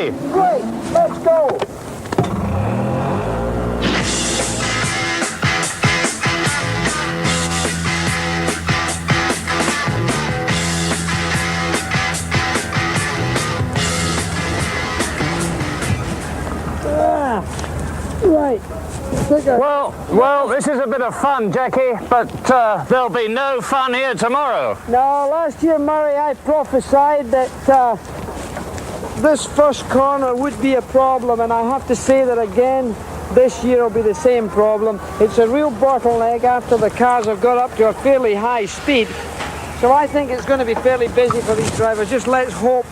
ready. Great, let's go. Right. Well, this is a bit of fun, Jackie, but there'll be no fun here tomorrow. No, last year, Murray, I prophesied that this first corner would be a problem, and I have to say that again, this year will be the same problem. It's a real bottleneck after the cars have got up to a fairly high speed. So I think it's going to be fairly busy for these drivers. Just let's hope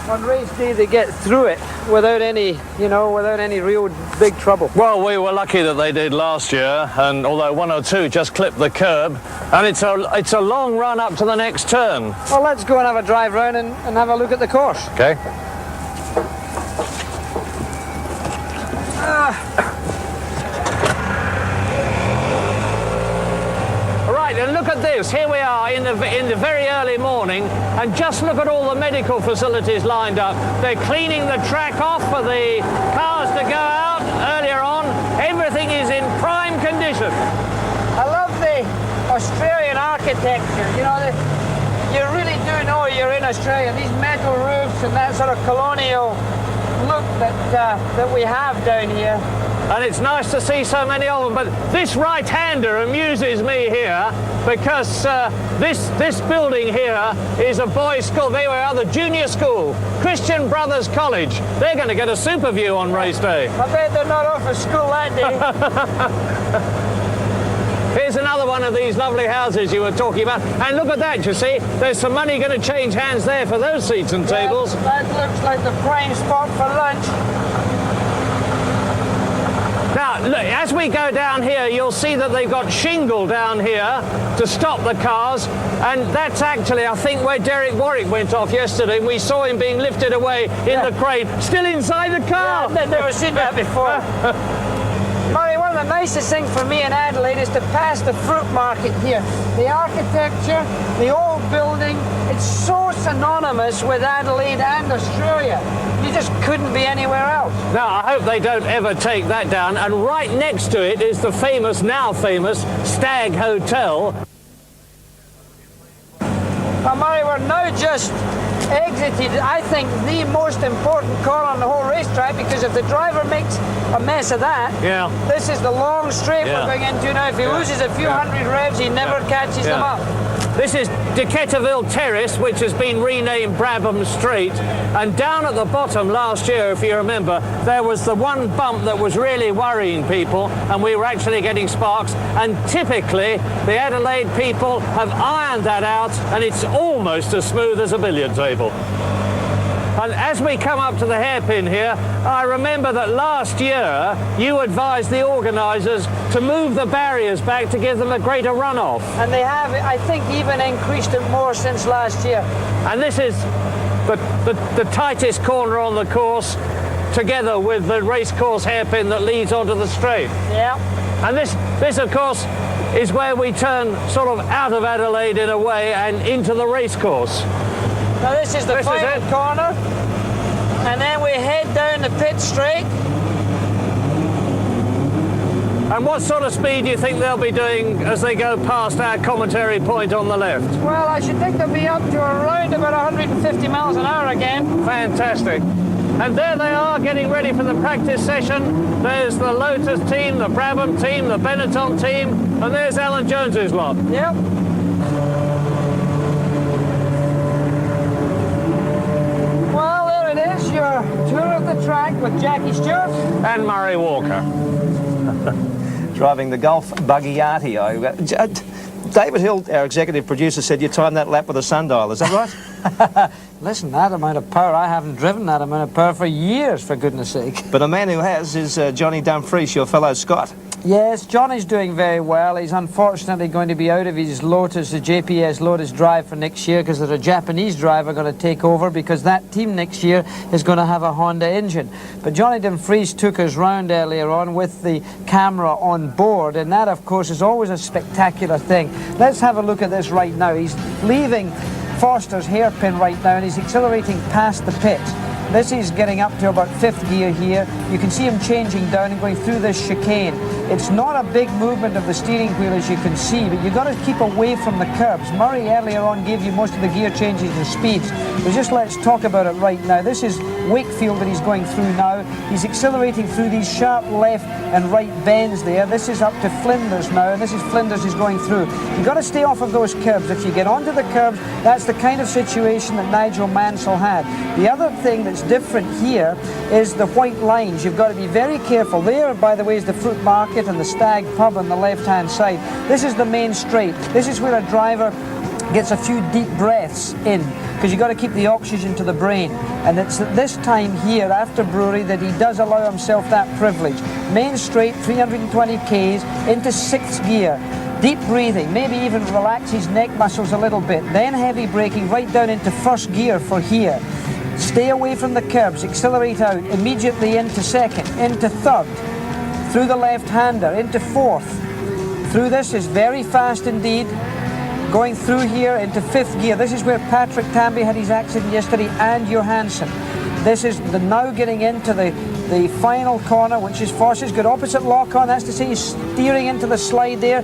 on race day they get through it without any, without any real big trouble. Well, we were lucky that they did last year, and although one or two just clipped the curb, and it's a long run up to the next turn. Well, let's go and have a drive round and have a look at the course. Okay. Right, and look at this. Here we are in the very early morning, and just look at all the medical facilities lined up. They're cleaning the track off for the cars to go out earlier on. Everything is in prime condition. I love the Australian architecture. You really do know you're in Australia. These metal roofs and that sort of colonial look that we have down here. And it's nice to see so many of them, but this right-hander amuses me here because this building here is a boys' school. They were at the junior school, Christian Brothers College. They're going to get a super view on race day. I bet they're not off of school that day. Here's another one of these lovely houses you were talking about. And look at that, you see. There's some money going to change hands there for those seats and tables. That looks like the prime spot for lunch. Now, look, as we go down here, you'll see that they've got shingle down here to stop the cars. And that's actually, I think, where Derek Warwick went off yesterday. We saw him being lifted away in the crane, still inside the car. Yeah, I've never seen that before. Murray, one of the nicest things for me in Adelaide is to pass the fruit market here. The architecture, the old building, it's so synonymous with Adelaide and Australia. You just couldn't be anywhere else. Now, I hope they don't ever take that down. And right next to it is the now famous Stag Hotel. Well, Murray, we're now just exited, I think, the most important corner on the whole racetrack, because if the driver makes a mess of that, this is the long straight we're going into now. If he loses a few hundred revs, he never catches them up. This is Decaturville Terrace, which has been renamed Brabham Street. And down at the bottom last year, if you remember, there was the one bump that was really worrying people, and we were actually getting sparks. And typically, the Adelaide people have ironed that out, and it's almost as smooth as a billiard table. And as we come up to the hairpin here, I remember that last year you advised the organisers to move the barriers back to give them a greater runoff. And they have, I think, even increased it more since last year. And this is the tightest corner on the course, together with the racecourse hairpin that leads onto the straight. Yeah. And this of course, is where we turn sort of out of Adelaide in a way and into the racecourse. Now this is the final corner, and then we head down the pit straight. And what sort of speed do you think they'll be doing as they go past our commentary point on the left? Well, I should think they'll be up to around about 150 miles an hour again. Fantastic. And there they are, getting ready for the practice session. There's the Lotus team, the Brabham team, the Benetton team, and there's Alan Jones's lot. Yep. Well, there it is, your tour of the track with Jackie Stewart. And Murray Walker. Driving the Golf Buggyati. David Hill, our executive producer, said you timed that lap with a sundial. Is that right? Listen, that amount of power, I haven't driven that amount of power for years, for goodness sake. But a man who has is Johnny Dumfries, your fellow Scot. Yes, Johnny's doing very well. He's unfortunately going to be out of his Lotus, the JPS Lotus drive for next year, because there's a Japanese driver going to take over, because that team next year is going to have a Honda engine. But Johnny Dumfries took us round earlier on with the camera on board, and that, of course, is always a spectacular thing. Let's have a look at this right now. He's leaving Foster's hairpin right now, and he's accelerating past the pit. This is getting up to about 5th gear here. You can see him changing down and going through this chicane. It's not a big movement of the steering wheel, as you can see, but you've got to keep away from the curbs. Murray earlier on gave you most of the gear changes and speeds, but just let's talk about it right now. This is Wakefield that he's going through now. He's accelerating through these sharp left and right bends there. This is up to Flinders now, and this is Flinders he's going through. You've got to stay off of those curbs. If you get onto the curbs, that's the kind of situation that Nigel Mansell had. The other thing that's different here is the white lines. You've got to be very careful. There, by the way, is the Fruit Market and the Stag Pub on the left-hand side. This is the main straight. This is where a driver gets a few deep breaths in, because you've got to keep the oxygen to the brain. And it's at this time here, after Brewery, that he does allow himself that privilege. Main straight, 320 Ks, into 6th gear. Deep breathing, maybe even relax his neck muscles a little bit. Then heavy braking right down into 1st gear for here. Stay away from the curbs, accelerate out, immediately into 2nd, into 3rd, through the left-hander, into 4th. Through this is very fast indeed. Going through here into 5th gear. This is where Patrick Tamby had his accident yesterday, and Johansson. This is the now getting into the final corner, which is Foss's got opposite lock on. That's to say he's steering into the slide there.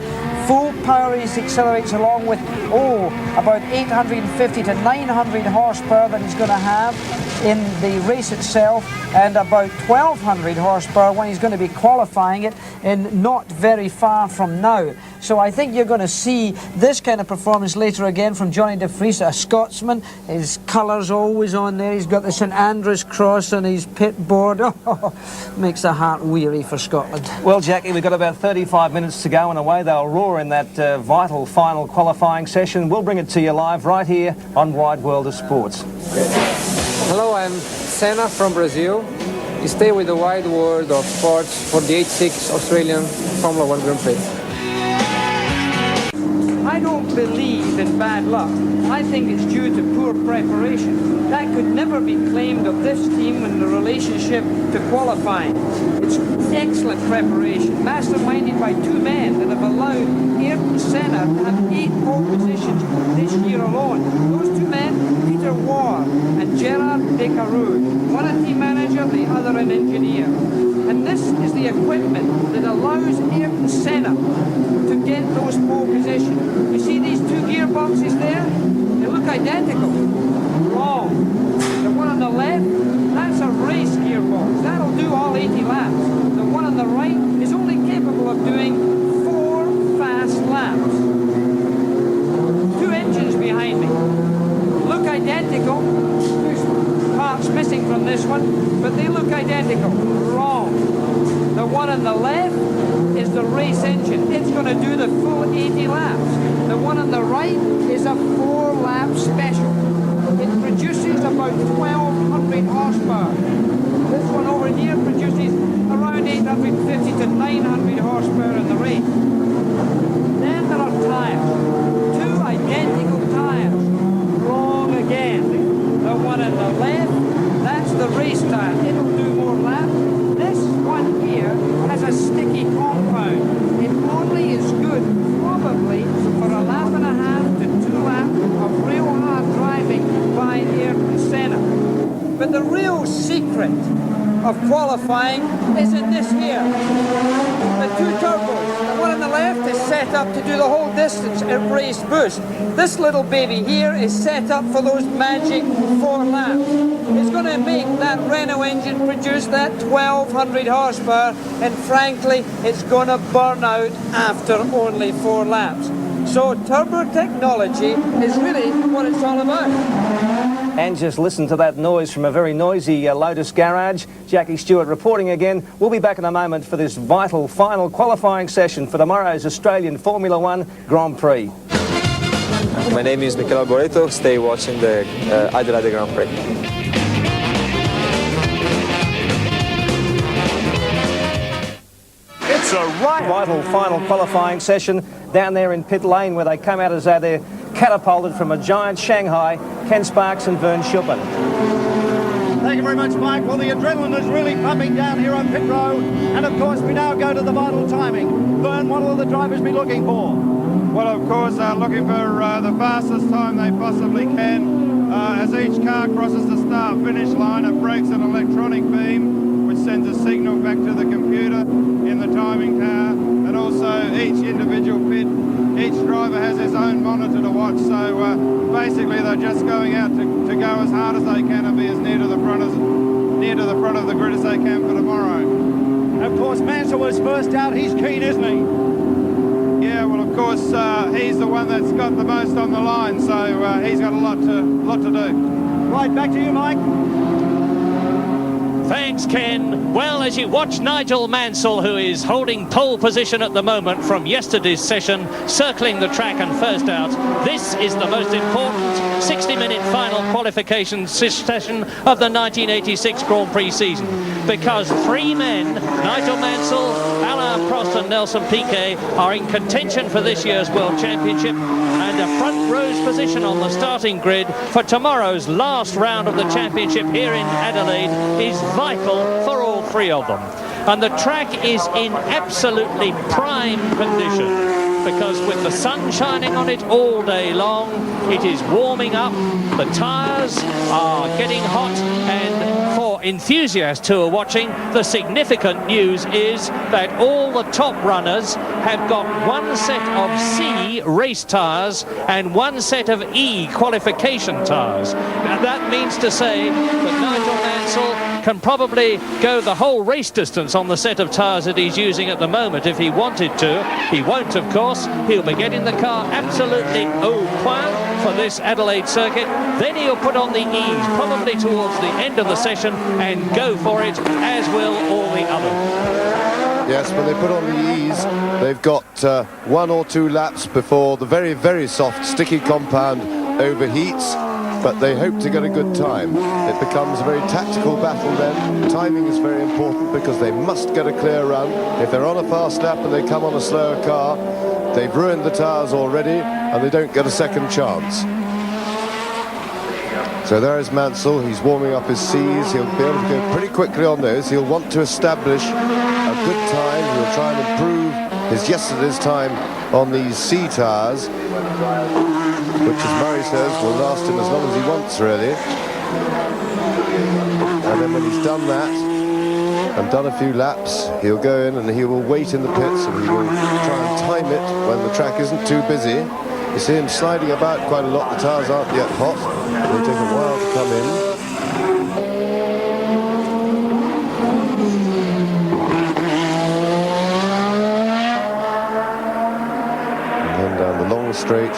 Full power he accelerates along with, about 850 to 900 horsepower that he's going to have in the race itself, and about 1200 horsepower when he's going to be qualifying it in not very far from now. So I think you're going to see this kind of performance later again from Johnny De Vries, a Scotsman. His colours always on there. He's got the St Andrews cross on his pit board. Makes the heart weary for Scotland. Well, Jackie, we've got about 35 minutes to go, and away they'll roar in that vital final qualifying session. We'll bring it to you live right here on Wide World of Sports. Hello, I'm Senna from Brazil. You stay with the Wide World of Sports for the 86 Australian Formula 1 Grand Prix. I don't believe in bad luck. I think it's due to poor preparation. That could never be claimed of this team in the relationship to qualifying. It's excellent preparation, masterminded by two men that have allowed Ayrton Senna to have 8 pole positions this year alone. Those two men, Peter Warr and Gerard Descartes, one a team manager, the other an engineer. And this is the equipment that allows Ayrton Senna to get those pole positions. You see these 2 gearboxes there? They look identical. Wrong. The one on the left, that's a race gearbox. That'll do all 80 laps. The one on the right is only capable of doing 4 fast laps. 2 engines behind me. Look identical. There's parts missing from this one, but they look identical. Wrong. The one on the left is the race engine. It's going to do the full 80 laps. The one on the right is a 4-lap special. It produces about 1,200 horsepower. This one over here produces around 850 to 900 horsepower in the race. Then there are tyres. 2 identical tyres. Wrong again. The one on the left, that's the race tyre. It'll do more laps. This one here has a sticky compound. It only is good probably for a lap and a half to 2 laps of real hard driving by Ayrton Senna. But the real secret of qualifying is in this here. The 2 turbos. The one on the left is set up to do the whole distance at race boost. This little baby here is set up for those magic 4 laps. It's going to make that Renault engine produce that 1,200 horsepower, and frankly, it's going to burn out after only 4 laps. So turbo technology is really what it's all about. And just listen to that noise from a very noisy Lotus garage. Jackie Stewart reporting again. We'll be back in a moment for this vital final qualifying session for tomorrow's Australian Formula 1 Grand Prix. My name is Michele Alboreto. Stay watching the Adelaide Grand Prix. It's a vital final qualifying session down there in pit lane, where they come out as though they're catapulted from a giant Shanghai. Ken Sparks and Vern Schuppan. Thank you very much, Mike. Well, the adrenaline is really pumping down here on pit row, and of course we now go to the vital timing. Vern, what will the drivers be looking for? Well, of course, looking for the fastest time they possibly can. As each car crosses the start-finish line, it breaks an electronic beam which sends a signal back to the computer in the timing tower, and also each individual pit, each driver has his own monitor to watch, so basically they're just going out to go as hard as they can and be as near to the front of the grid as they can for tomorrow. Of course, Mansell was first out. He's keen, isn't he? Yeah, well, of course, he's the one that's got the most on the line, so he's got a lot to do. Right, back to you, Mike. Thanks, Ken. Well, as you watch Nigel Mansell, who is holding pole position at the moment from yesterday's session, circling the track and first out, this is the most important 60-minute final qualification session of the 1986 Grand Prix season, because three men, Nigel Mansell, Alain Prost and Nelson Piquet, are in contention for this year's World Championship, and a front row's position on the starting grid for tomorrow's last round of the championship here in Adelaide is vital for all three of them. And the track is in absolutely prime condition, because with the sun shining on it all day long, it is warming up, the tyres are getting hot, and for enthusiasts who are watching, the significant news is that all the top runners have got one set of C race tyres and one set of E qualification tyres. Now that means to say that Nigel Mansell can probably go the whole race distance on the set of tyres that he's using at the moment if he wanted to. He won't, of course. He'll be getting the car absolutely au point for this Adelaide circuit. Then he'll put on the E's probably towards the end of the session and go for it, as will all the others. Yes, when they put on the E's, they've got 1 or 2 laps before the very, very soft, sticky compound overheats, but they hope to get a good time. It becomes a very tactical battle then. Timing is very important because they must get a clear run. If they're on a fast lap and they come on a slower car, they've ruined the tyres already and they don't get a second chance. So there is Mansell. He's warming up his C's. He'll be able to go pretty quickly on those. He'll want to establish a good time. He'll try and improve his yesterday's time on these C tyres, which, as Murray says, will last him as long as he wants, really. And then when he's done that and done a few laps, he'll go in and he will wait in the pits and he will try and time it when the track isn't too busy. You see him sliding about quite a lot. The tyres aren't yet hot. They take a while to come in. And then down the long straight,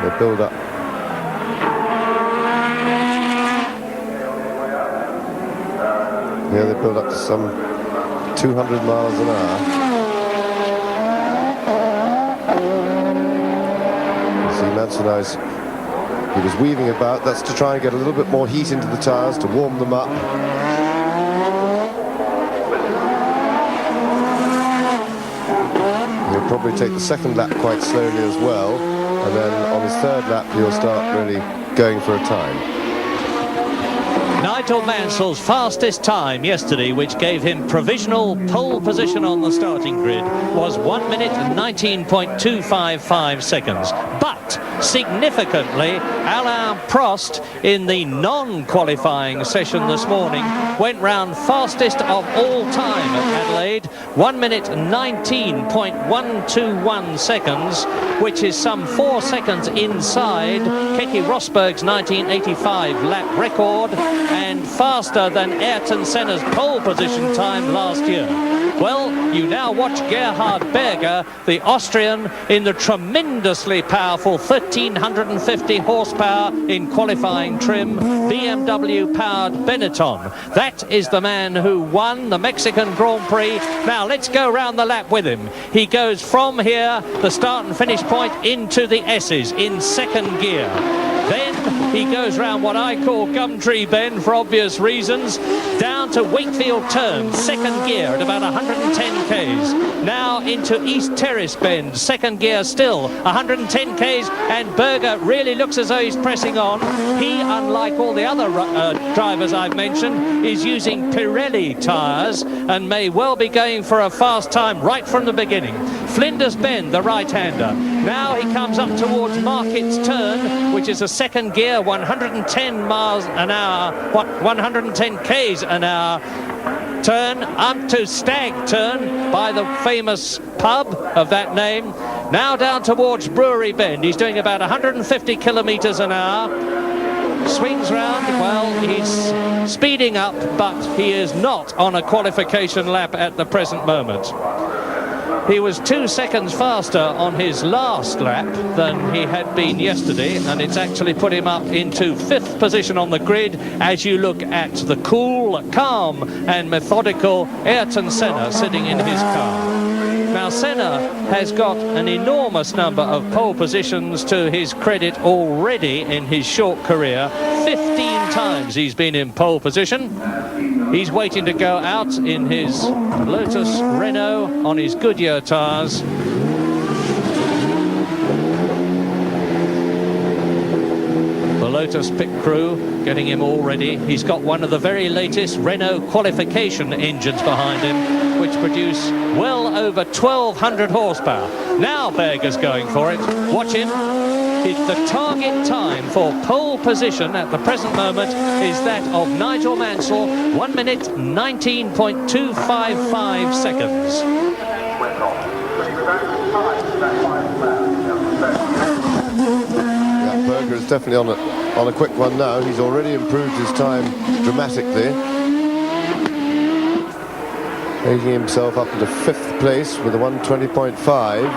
they build up. Here they build up to some 200 miles an hour. Mansell, he was weaving about. That's to try and get a little bit more heat into the tyres to warm them up. He'll probably take the second lap quite slowly as well, and then on his third lap he'll start really going for a time. Nigel Mansell's fastest time yesterday, which gave him provisional pole position on the starting grid, was 1 minute and 19.255 seconds. But significantly, Alain Prost in the non-qualifying session this morning went round fastest of all time at Adelaide, 1 minute 19.121 seconds, which is some 4 seconds inside Keke Rosberg's 1985 lap record, and faster than Ayrton Senna's pole position time last year. Well, you now watch Gerhard Berger, the Austrian, in the tremendously powerful 1350 horsepower in qualifying trim BMW-powered Benetton. That is the man who won the Mexican Grand Prix. Now let's go round the lap with him. He goes from here, the start and finish point, into the S's in second gear. Then he goes round what I call Gumtree Bend for obvious reasons, down to Wakefield Turn, second gear at about 110 k's. Now into East Terrace Bend, second gear still, 110 k's, and Berger really looks as though he's pressing on. He, unlike all the other drivers I've mentioned, is using Pirelli tyres and may well be going for a fast time right from the beginning. Flinders Bend, the right-hander. Now he comes up towards Market's Turn, which is a second gear, 110 miles an hour, 110 k's an hour turn, up to Stag Turn by the famous pub of that name. Now down towards Brewery Bend. He's doing about 150 kilometres an hour. Swings round, well, he's speeding up, but he is not on a qualification lap at the present moment. He was 2 seconds faster on his last lap than he had been yesterday, and it's actually put him up into 5th position on the grid as you look at the cool, calm and methodical Ayrton Senna sitting in his car. Now, Senna has got an enormous number of pole positions to his credit already in his short career. 15 times he's been in pole position. He's waiting to go out in his Lotus Renault on his Goodyear tyres. The Lotus pit crew getting him all ready. He's got one of the very latest Renault qualification engines behind him, which produce well over 1,200 horsepower. Now Berger's going for it. Watch him. The target time for pole position at the present moment is that of Nigel Mansell, 1 minute 19.255 seconds. Yeah, Berger is definitely on a quick one now. He's already improved his time dramatically, making himself up into 5th place with a 1:20.5.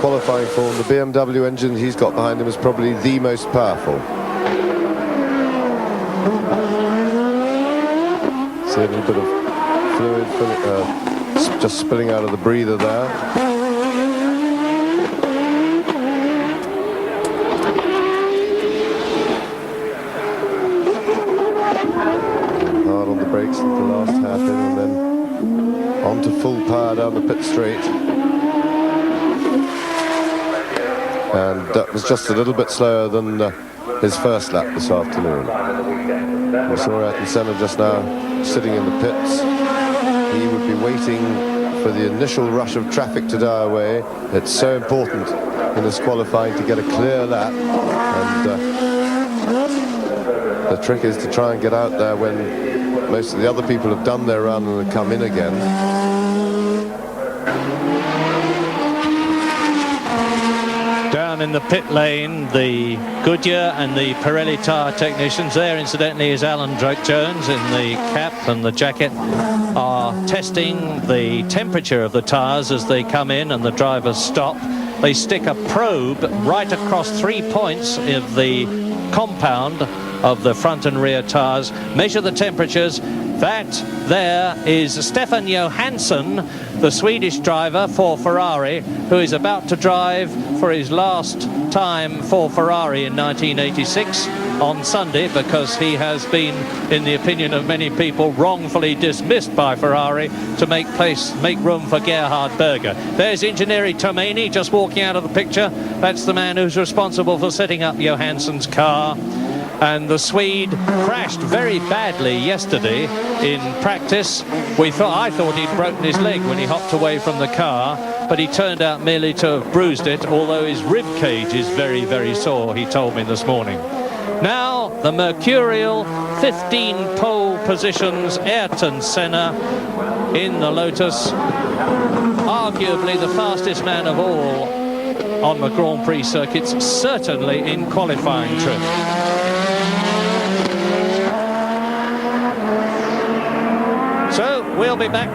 Qualifying form, the BMW engine he's got behind him is probably the most powerful. See a little bit of fluid just spilling out of the breather there. Hard on the brakes at the last hairpin and then on to full power down the pit straight. And that was just a little bit slower than his first lap this afternoon. We saw Ayrton Senna just now sitting in the pits. He would be waiting for the initial rush of traffic to die away. It's so important in this qualifying to get a clear lap. And the trick is to try and get out there when most of the other people have done their run and come in again. Down in the pit lane, the Goodyear and the Pirelli tyre technicians, there incidentally is Alan Jones in the cap and the jacket, are testing the temperature of the tyres as they come in and the drivers stop. They stick a probe right across 3 points of the compound of the front and rear tyres, measure the temperatures. That there is Stefan Johansson, the Swedish driver for Ferrari, who is about to drive for his last time for Ferrari in 1986 on Sunday, because he has been, in the opinion of many people, wrongfully dismissed by Ferrari to make room for Gerhard Berger. There's Ingegneri Tomeni just walking out of the picture. That's the man who's responsible for setting up Johansson's car. And the Swede crashed very badly yesterday in practice. I thought he'd broken his leg when he hopped away from the car, but he turned out merely to have bruised it, although his rib cage is very, very sore, he told me this morning. Now, the mercurial 15 pole positions, Ayrton Senna in the Lotus, arguably the fastest man of all on the Grand Prix circuits, certainly in qualifying trim. So we'll be back.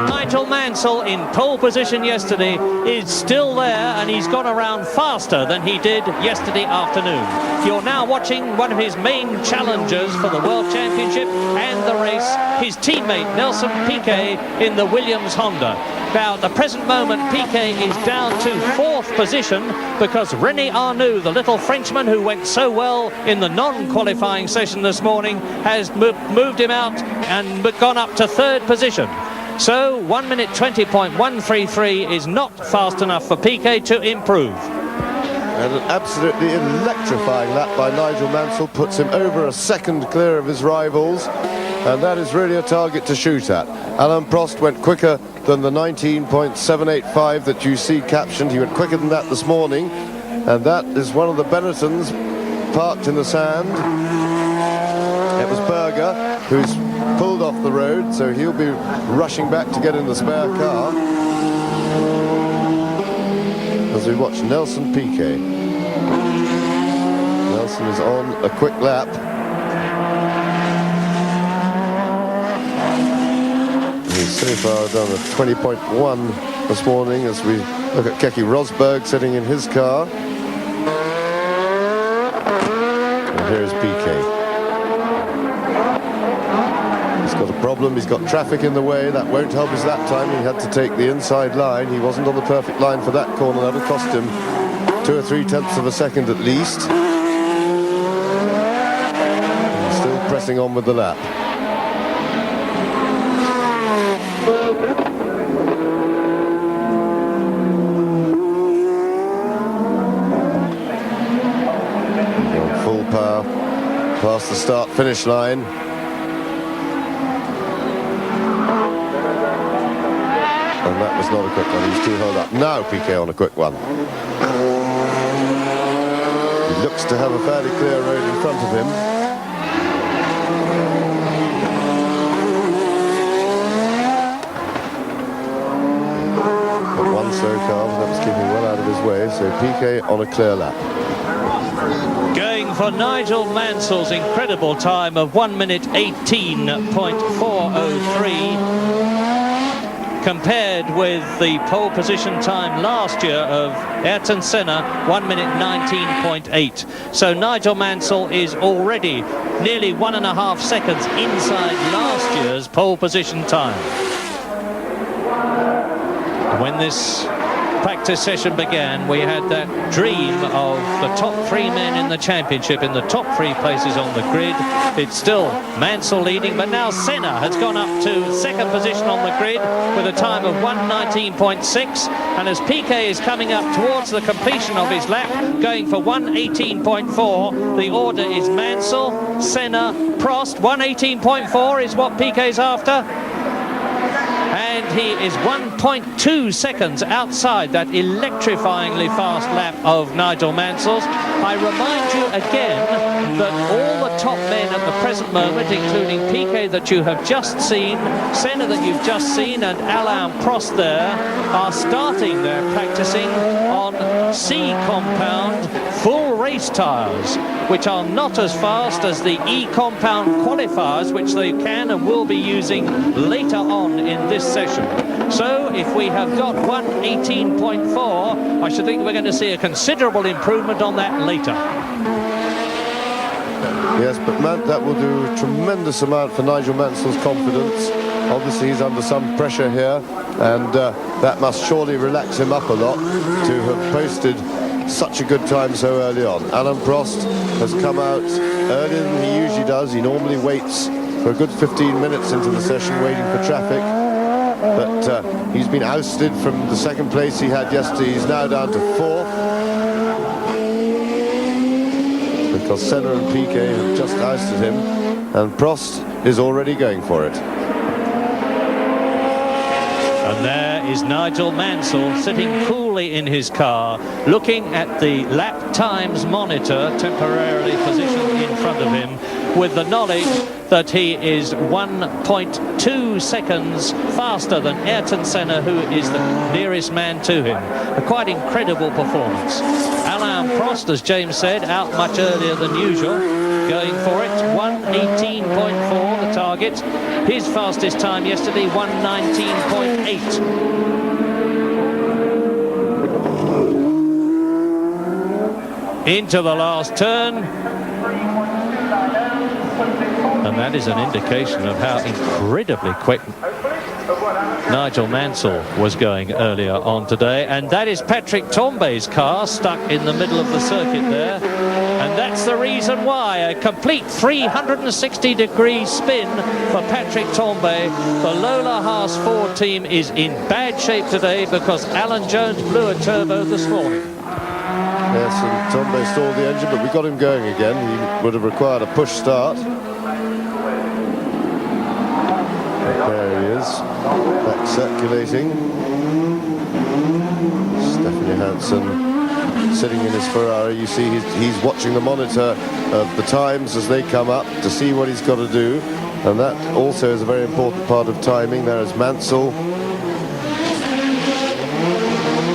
Nigel Mansell in pole position yesterday is still there, and he's gone around faster than he did yesterday afternoon. You're now watching one of his main challengers for the World Championship and the race, his teammate Nelson Piquet in the Williams Honda. Now, at the present moment, Piquet is down to 4th position because René Arnoux, the little Frenchman who went so well in the non-qualifying session this morning, has moved him out and gone up to 3rd position. So 1 minute 20.133 is not fast enough for Piquet to improve. And an absolutely electrifying lap by Nigel Mansell puts him over a second clear of his rivals, and that is really a target to shoot at. Alan Prost went quicker than the 19.785 that you see captioned. He went quicker than that this morning, and that is one of the Benettons parked in the sand. It was Berger who's pulled off the road, so he'll be rushing back to get in the spare car as we watch Nelson Piquet. Nelson is on a quick lap. He's so far done a 20.1 this morning as we look at Keke Rosberg sitting in his car. And here's Piquet. He's got a problem, he's got traffic in the way. That won't help us that time. He had to take the inside line. He wasn't on the perfect line for that corner. That would cost him 2 or 3 tenths of a second at least. He's still pressing on with the lap. Full power past the start-finish line. And that was not a quick one. He's too held up. Now Piquet on a quick one. He looks to have a fairly clear road in front of him. Got one slow car, but that was keeping well out of his way. So Piquet on a clear lap. Going for Nigel Mansell's incredible time of 1 minute 18.403. compared with the pole position time last year of Ayrton Senna, 1 minute 19.8. So Nigel Mansell is already nearly 1.5 seconds inside last year's pole position time. When this practice session began, we had that dream of the top 3 men in the championship in the top 3 places on the grid. It's still Mansell leading, but now Senna has gone up to second position on the grid with a time of 1:19.6, and as Piquet is coming up towards the completion of his lap, going for 1:18.4, the order is Mansell, Senna, Prost. 1:18.4 is what Piquet's after. And he is 1.2 seconds outside that electrifyingly fast lap of Nigel Mansell's. I remind you again that all the top men at the present moment, including Piquet that you have just seen, Senna that you've just seen, and Alain Prost there, are starting their practicing on C-compound full race tyres, which are not as fast as the E-compound qualifiers, which they can and will be using later on in this session. So if we have got 1:18.4, I should think we're going to see a considerable improvement on that later. Yes, but that will do a tremendous amount for Nigel Mansell's confidence. Obviously he's under some pressure here, and that must surely relax him up a lot to have posted such a good time so early on. Alain Prost has come out earlier than he usually does. He normally waits for a good 15 minutes into the session waiting for traffic, but he's been ousted from the second place he had yesterday. He's now down to 4th because Senna and Piquet have just ousted him, and Prost is already going for it. And there is Nigel Mansell sitting coolly in his car, looking at the lap times monitor temporarily positioned in front of him, with the knowledge that he is 1.2 seconds faster than Ayrton Senna, who is the nearest man to him. A quite incredible performance. Alain Prost, as James said, out much earlier than usual, going for it. 1:18.4 the target. His fastest time yesterday, 1:19.8. Into the last turn. And that is an indication of how incredibly quick Nigel Mansell was going earlier on today. And that is Patrick Tambay's car stuck in the middle of the circuit there. And that's the reason why. A complete 360-degree spin for Patrick Tambay. The Lola Haas Ford team is in bad shape today because Alan Jones blew a turbo this morning. Yes, and Tombo stalled the engine, but we got him going again. He would have required a push start. There he is, back circulating. Stephanie Hansen sitting in his Ferrari. You see he's watching the monitor of the times as they come up to see what he's got to do. And that also is a very important part of timing. There is Mansell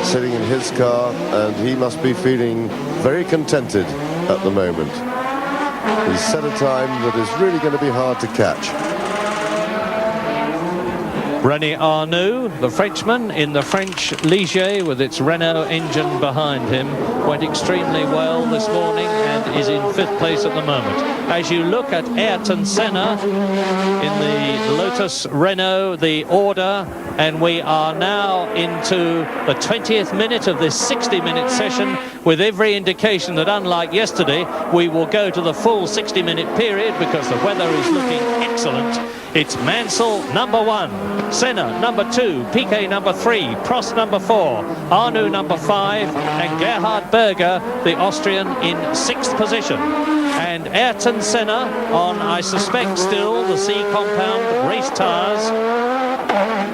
sitting in his car, and he must be feeling very contented at the moment. He's set a time that is really going to be hard to catch. René Arnoux, the Frenchman, in the French Ligier with its Renault engine behind him, went extremely well this morning and is in 5th place at the moment. As you look at Ayrton Senna in the Lotus Renault, the order, and we are now into the 20th minute of this 60-minute session, with every indication that, unlike yesterday, we will go to the full 60-minute period because the weather is looking excellent. It's Mansell number 1, Senna number 2, Piquet number 3, Prost number 4, Arnoux number 5, and Gerhard Berger, the Austrian, in 6th position. And Ayrton Senna on, I suspect, still the C compound race tyres,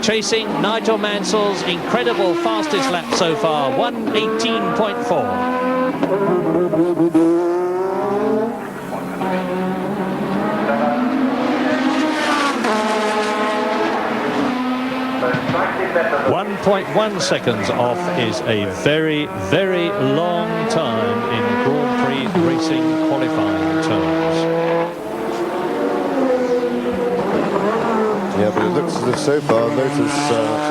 chasing Nigel Mansell's incredible fastest lap so far, 1:18.4. 1.1 seconds off is a very, very long time in Grand Prix racing qualifying terms. Yeah, but it looks as if so far Lotus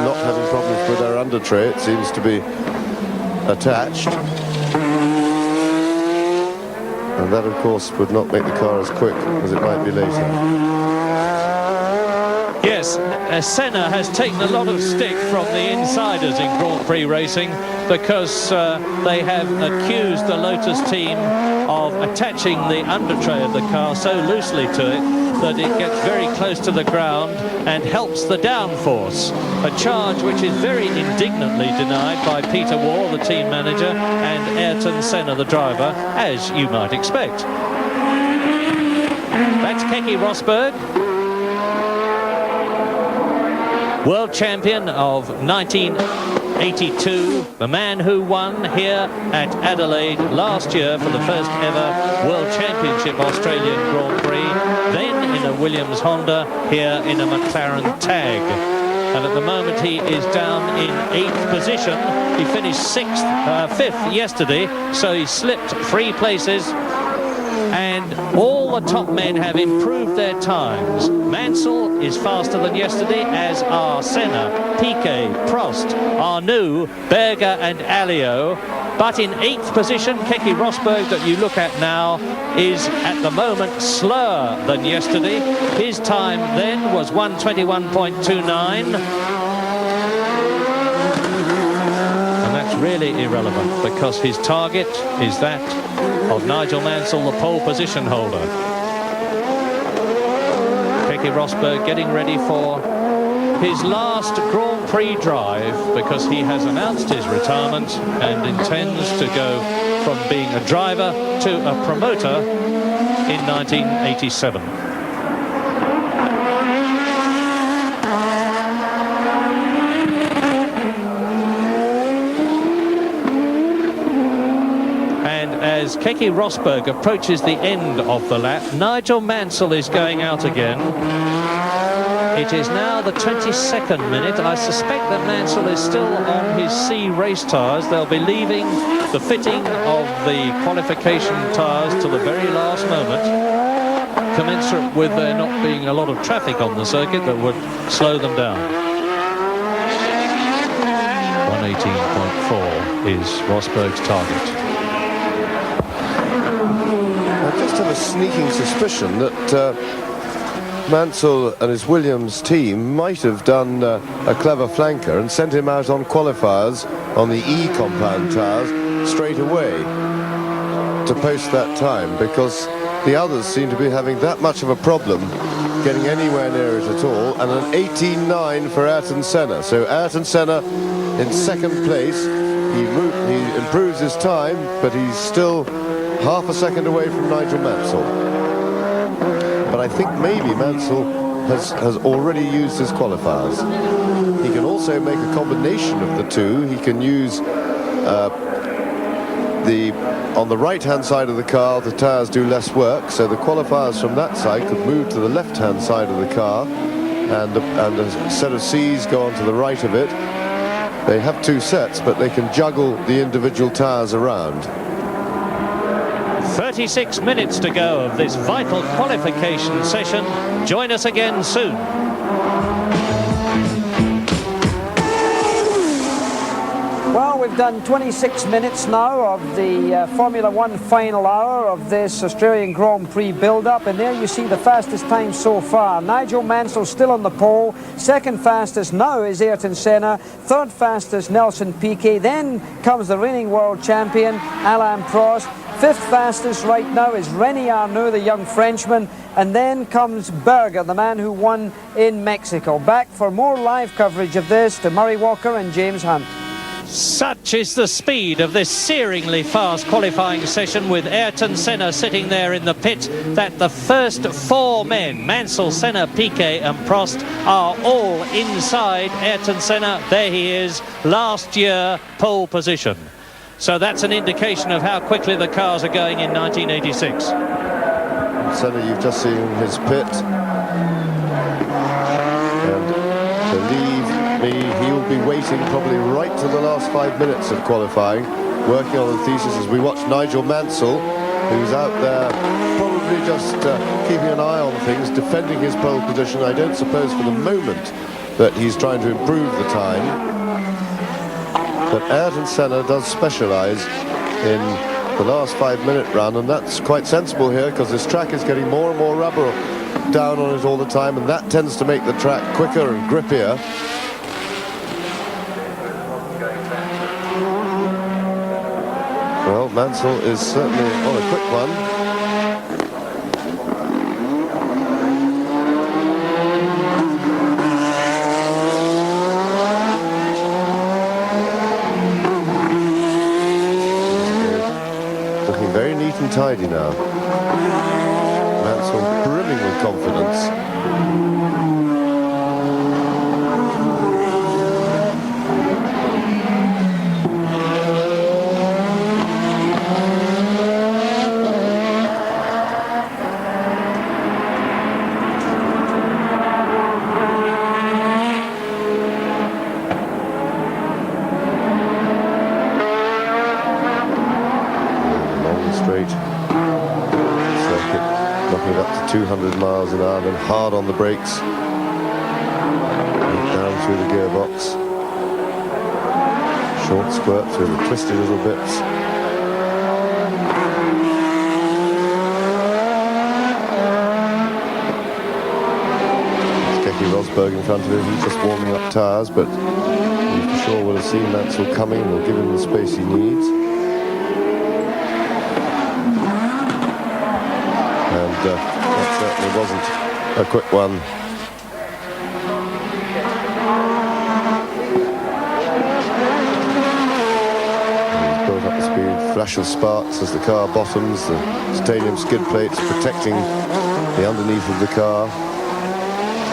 not having problems with their under tray. It seems to be attached. And that, of course, would not make the car as quick as it might be later. Yes, Senna has taken a lot of stick from the insiders in Grand Prix racing because they have accused the Lotus team of attaching the undertray of the car so loosely to it that it gets very close to the ground and helps the downforce, a charge which is very indignantly denied by Peter Waugh, the team manager, and Ayrton Senna, the driver, as you might expect. That's Keke Rosberg, world champion of 1982, the man who won here at Adelaide last year for the first ever World Championship Australian Grand Prix, then in a Williams Honda, here in a McLaren Tag. And at the moment he is down in 8th position. He finished 5th yesterday, so he slipped 3 places. And all the top men have improved their times. Mansell is faster than yesterday, as are Senna, Piquet, Prost, Arnoux, Berger and Alliot. But in 8th position, Keke Rosberg, that you look at now, is at the moment slower than yesterday. His time then was 1:21.29. And that's really irrelevant because his target is that of Nigel Mansell, the pole position holder. Keke Rosberg getting ready for his last Grand Prix drive because he has announced his retirement and intends to go from being a driver to a promoter in 1987. As Keke Rosberg approaches the end of the lap, Nigel Mansell is going out again. It is now the 22nd minute. I suspect that Mansell is still on his C race tyres. They'll be leaving the fitting of the qualification tyres till the very last moment, commensurate with there not being a lot of traffic on the circuit that would slow them down. 1:18.4 is Rosberg's target. I just have a sneaking suspicion that Mansell and his Williams team might have done a clever flanker and sent him out on qualifiers on the E compound tyres straight away to post that time, because the others seem to be having that much of a problem getting anywhere near it at all. And an 18.9 for Ayrton Senna. So Ayrton Senna in 2nd place, he improves his time, but he's still half a second away from Nigel Mansell. But I think maybe Mansell has already used his qualifiers. He can also make a combination of the two. He can use on the right-hand side of the car, the tyres do less work, so the qualifiers from that side could move to the left-hand side of the car, and a set of C's go onto the right of it. They have two sets, but they can juggle the individual tyres around. 36 minutes to go of this vital qualification session. Join us again soon. Well, we've done 26 minutes now of the Formula One final hour of this Australian Grand Prix build-up, and there you see the fastest time so far. Nigel Mansell still on the pole. Second fastest now is Ayrton Senna. Third fastest Nelson Piquet. Then comes the reigning world champion Alain Prost. Fifth fastest right now is René Arnoux, the young Frenchman. And then comes Berger, the man who won in Mexico. Back for more live coverage of this to Murray Walker and James Hunt. Such is the speed of this searingly fast qualifying session, with Ayrton Senna sitting there in the pit, that the first four men, Mansell, Senna, Piquet and Prost, are all inside Ayrton Senna. There he is, last year pole position. So that's an indication of how quickly the cars are going in 1986. Senna, you've just seen his pit. And believe me, he'll be waiting probably right to the last 5 minutes of qualifying, working on the thesis as we watch Nigel Mansell, who's out there probably just keeping an eye on things, defending his pole position. I don't suppose for the moment that he's trying to improve the time. But Ayrton Senna does specialise in the last 5 minute run, and that's quite sensible here because this track is getting more and more rubber down on it all the time, and that tends to make the track quicker and grippier. Well, Mansell is certainly on a quick one. And tidy now. Mansell brimming with confidence. Circuit, knocking it up to 200 miles an hour, then hard on the brakes, down through the gearbox, short squirt through the twisty little bits. There's Keke Rosberg in front of him. He's just warming up tyres, but he for sure will have seen Mansell coming and will give him the space he needs. That certainly wasn't a quick one. He's built up the speed, flash of sparks as the car bottoms, the titanium skid plates protecting the underneath of the car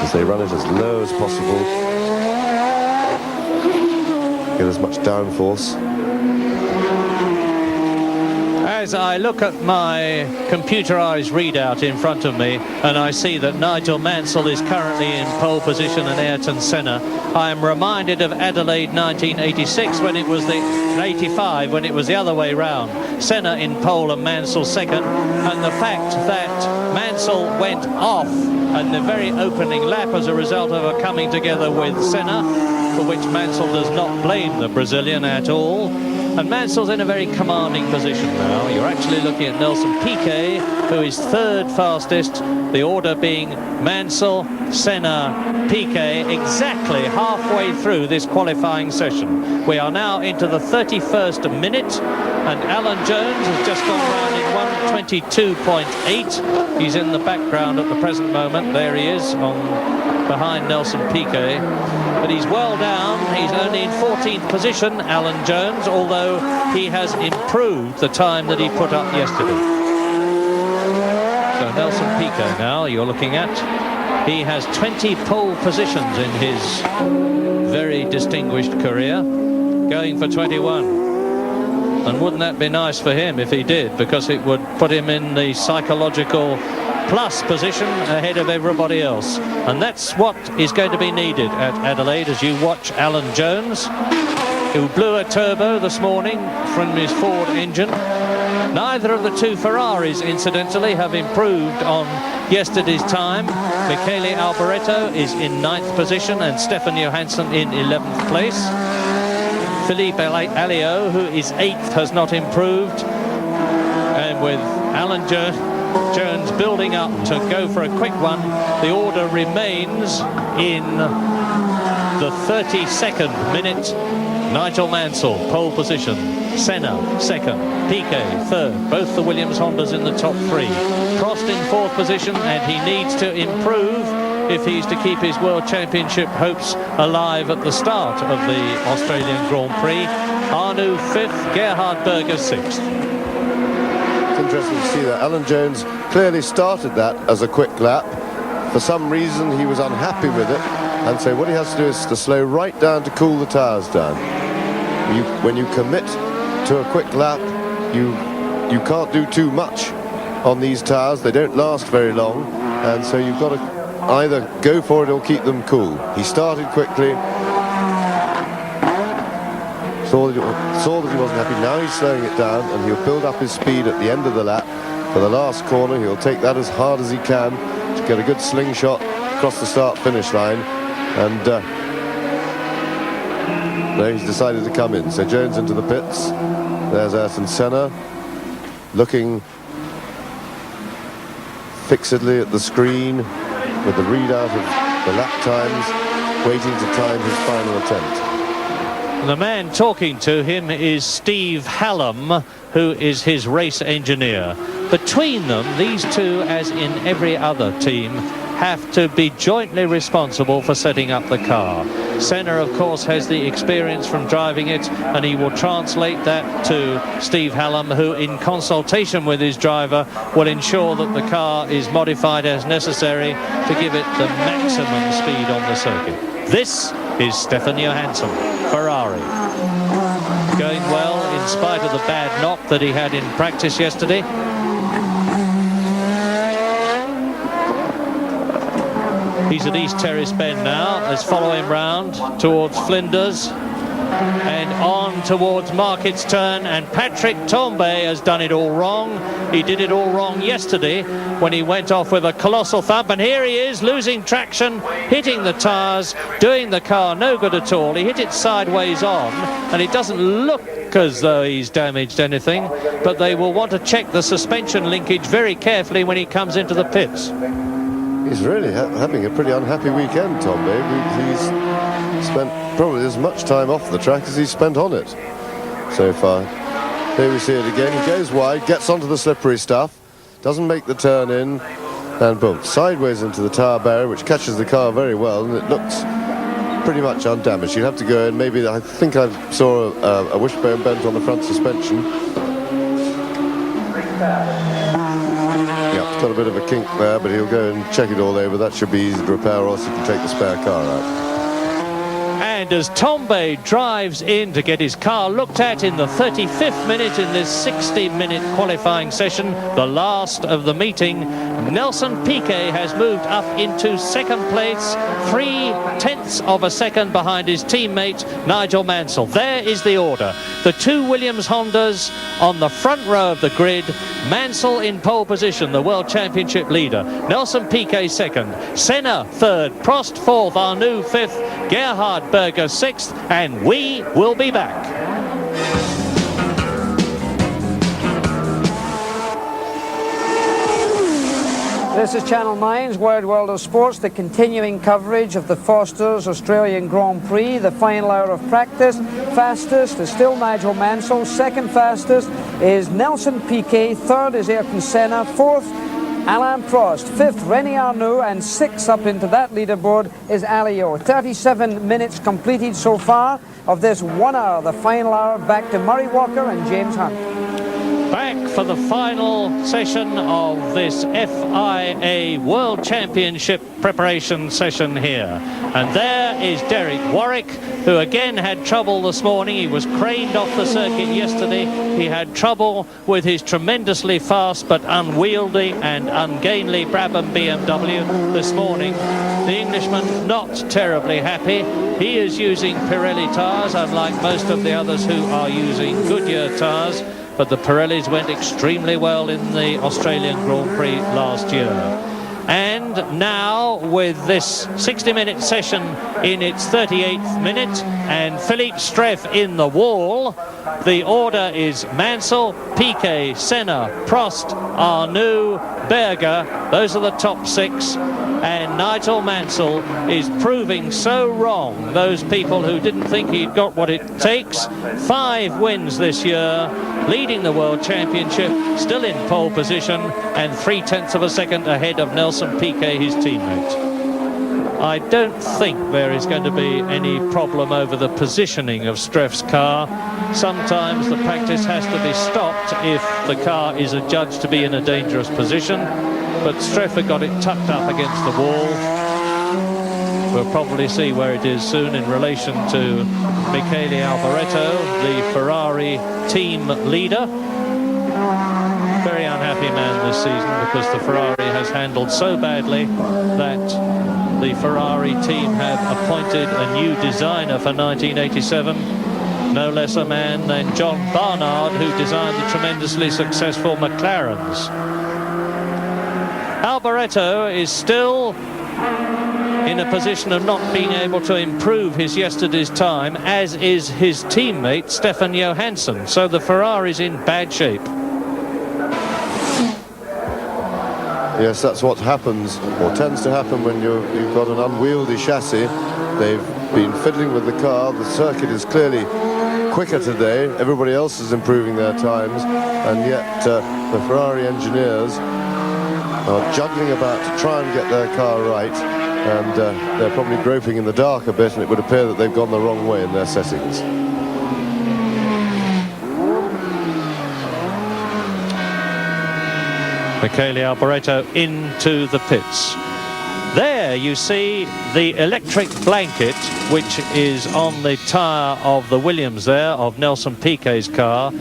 as they run it as low as possible, get as much downforce. As I look at my computerized readout in front of me and I see that Nigel Mansell is currently in pole position and Ayrton Senna, I am reminded of Adelaide 1986 when it was 85 when it was the other way round. Senna in pole and Mansell second, and the fact that Mansell went off at the very opening lap as a result of a coming together with Senna, for which Mansell does not blame the Brazilian at all. And Mansell's in a very commanding position now. You're actually looking at Nelson Piquet, who is third fastest, the order being Mansell, Senna, Piquet, exactly halfway through this qualifying session. We are now into the 31st minute, and Alan Jones has just gone round in 1:22.8. He's in the background at the present moment. There he is on behind Nelson Piquet. But he's well down. He's only in 14th position, Alan Jones, although he has improved the time that he put up yesterday. So Nelson Piquet now you're looking at. He has 20 pole positions in his very distinguished career, going for 21. And wouldn't that be nice for him if he did, because it would put him in the psychological plus position ahead of everybody else. And that's what is going to be needed at Adelaide as you watch Alan Jones, who blew a turbo this morning from his Ford engine. Neither of the two Ferraris, incidentally, have improved on yesterday's time. Michele Alboreto is in 9th position and Stefan Johansson in 11th place. Philippe Alliot, who is 8th, has not improved. And with Alan Jones building up to go for a quick one, the order remains in the 32nd minute. Nigel Mansell, pole position. Senna, 2nd. Piquet, 3rd. Both the Williams Hondas in the top 3. Prost in 4th position, and he needs to improve if he's to keep his World Championship hopes alive at the start of the Australian Grand Prix. Arnoux 5th, Gerhard Berger 6th. It's interesting to see that. Alan Jones clearly started that as a quick lap. For some reason he was unhappy with it, and so what he has to do is to slow right down to cool the tyres down. When you commit to a quick lap, you can't do too much on these tyres. They don't last very long, and so you've got to either go for it or keep them cool. He started quickly, saw that he wasn't happy. Now he's slowing it down, and he'll build up his speed at the end of the lap. For the last corner, he'll take that as hard as he can to get a good slingshot across the start-finish line. And no, he's decided to come in. So Jones into the pits. There's Ayrton Senna looking fixedly at the screen with the readout of the lap times, waiting to time his final attempt. The man talking to him is Steve Hallam, who is his race engineer. Between them, these two, as in every other team, have to be jointly responsible for setting up the car. Senna, of course, has the experience from driving it, and he will translate that to Steve Hallam, who, in consultation with his driver, will ensure that the car is modified as necessary to give it the maximum speed on the circuit. This is Stefan Johansson, Ferrari. Going well in spite of the bad knock that he had in practice yesterday. He's at East Terrace Bend now. Let's follow him round towards Flinders and on towards Market's Turn. And Patrick Tambay has done it all wrong. He did it all wrong yesterday when he went off with a colossal thump. And here he is, losing traction, hitting the tyres, doing the car no good at all. He hit it sideways on, and it doesn't look as though he's damaged anything. But they will want to check the suspension linkage very carefully when he comes into the pits. He's really having a pretty unhappy weekend, Tom. He's spent probably as much time off the track as he's spent on it so far. Here we see it again. He goes wide, gets onto the slippery stuff, doesn't make the turn in, and boom, sideways into the tyre barrier, which catches the car very well, and it looks pretty much undamaged. You'd have to go in. Maybe I think I saw a wishbone bent on the front suspension. Yeah, got a bit of a kink there, but he'll go and check it all over. That should be easy to repair, or else he can take the spare car out. And as Tambay drives in to get his car looked at in the 35th minute in this 60-minute qualifying session, the last of the meeting, Nelson Piquet has moved up into second place, 0.3 of a second behind his teammate Nigel Mansell. There is the order. The two Williams Hondas on the front row of the grid. Mansell in pole position, the World Championship leader. Nelson Piquet second. Senna third. Prost fourth. Arnoux fifth. Gerhard Berger sixth. And we will be back. This is Channel 9's Wide World of Sports, the continuing coverage of the Foster's Australian Grand Prix, the final hour of practice. Fastest is still Nigel Mansell, second fastest is Nelson Piquet, third is Ayrton Senna, fourth Alain Prost. 5th, René Arnoux, and 6th up into that leaderboard is Alio. 37 minutes completed so far of this 1 hour, the final hour. Back to Murray Walker and James Hunt. Back for the final session of this FIA World Championship preparation session here. And there is Derek Warwick, who again had trouble this morning. He was craned off the circuit yesterday. He had trouble with his tremendously fast but unwieldy and ungainly Brabham BMW this morning. The Englishman not terribly happy. He is using Pirelli tyres, unlike most of the others who are using Goodyear tyres. But the Pirellis went extremely well in the Australian Grand Prix last year. And now, with this 60-minute session in its 38th minute, and Philippe Streff in the wall, the order is Mansell, Piquet, Senna, Prost, Arnoux, Berger. Those are the top 6. And Nigel Mansell is proving so wrong those people who didn't think he'd got what it takes. 5 wins this year, leading the World Championship, still in pole position, and 0.3 of a second ahead of Nelson Piquet, his teammate. I don't think there is going to be any problem over the positioning of Streff's car. Sometimes the practice has to be stopped if the car is adjudged to be in a dangerous position. But Streff got it tucked up against the wall. We'll probably see where it is soon in relation to Michele Alboreto, the Ferrari team leader. Very unhappy man this season because the Ferrari has handled so badly that the Ferrari team have appointed a new designer for 1987. No less a man than John Barnard, who designed the tremendously successful McLarens. Alboreto is still in a position of not being able to improve his yesterday's time, as is his teammate Stefan Johansson. So the Ferrari's in bad shape. Yes, that's what happens, or tends to happen, when you've got an unwieldy chassis. They've been fiddling with the car. The circuit is clearly quicker today. Everybody else is improving their times, and yet the Ferrari engineers are juggling about to try and get their car right, and they're probably groping in the dark a bit, and it would appear that they've gone the wrong way in their settings. Michele Alboreto into the pits. There you see the electric blanket, which is on the tyre of the Williams there, of Nelson Piquet's car.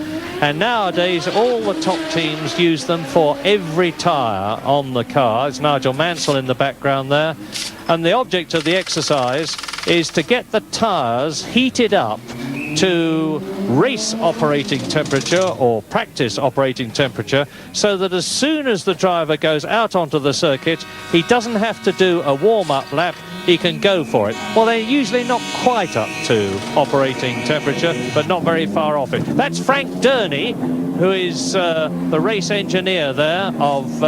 And nowadays all the top teams use them for every tyre on the car. It's Nigel Mansell in the background there. And the object of the exercise is to get the tyres heated up to race operating temperature or practice operating temperature, so that as soon as the driver goes out onto the circuit, he doesn't have to do a warm-up lap, he can go for it. Well, they're usually not quite up to operating temperature, but not very far off it. That's Frank Durney, who is the race engineer there of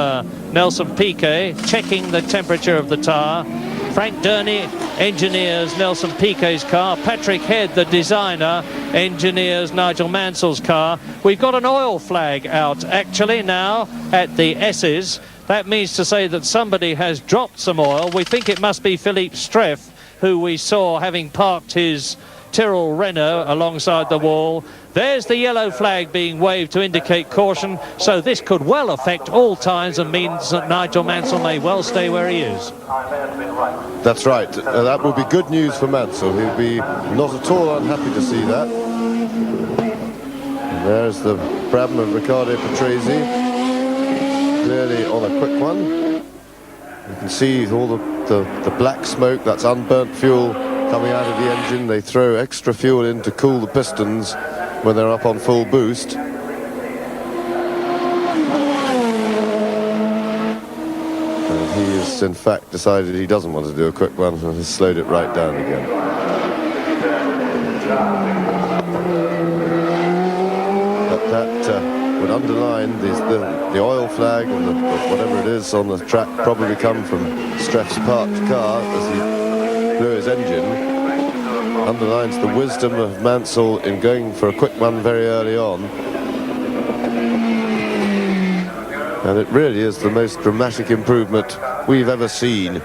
Nelson Piquet, checking the temperature of the tyre. Frank Durney engineers Nelson Piquet's car. Patrick Head, the designer, engineers Nigel Mansell's car. We've got an oil flag out actually now at the S's. That means to say that somebody has dropped some oil. We think it must be Philippe Streff, who we saw having parked his Tyrrell Renault alongside the wall. There's the yellow flag being waved to indicate caution, so this could well affect all times and means that Nigel Mansell may well stay where he is. That's right. That would be good news for Mansell. He'll be not at all unhappy to see that. And there's the Brabham of Riccardo Patrese, clearly on a quick one. You can see all the black smoke. That's unburnt fuel coming out of the engine. They throw extra fuel in to cool the pistons when they're up on full boost. And he has in fact decided he doesn't want to do a quick one and has slowed it right down again. But that would underline the oil flag and whatever it is on the track probably come from Streff's parked car as he blew his engine. Underlines the wisdom of Mansell in going for a quick one very early on. And it really is the most dramatic improvement we've ever seen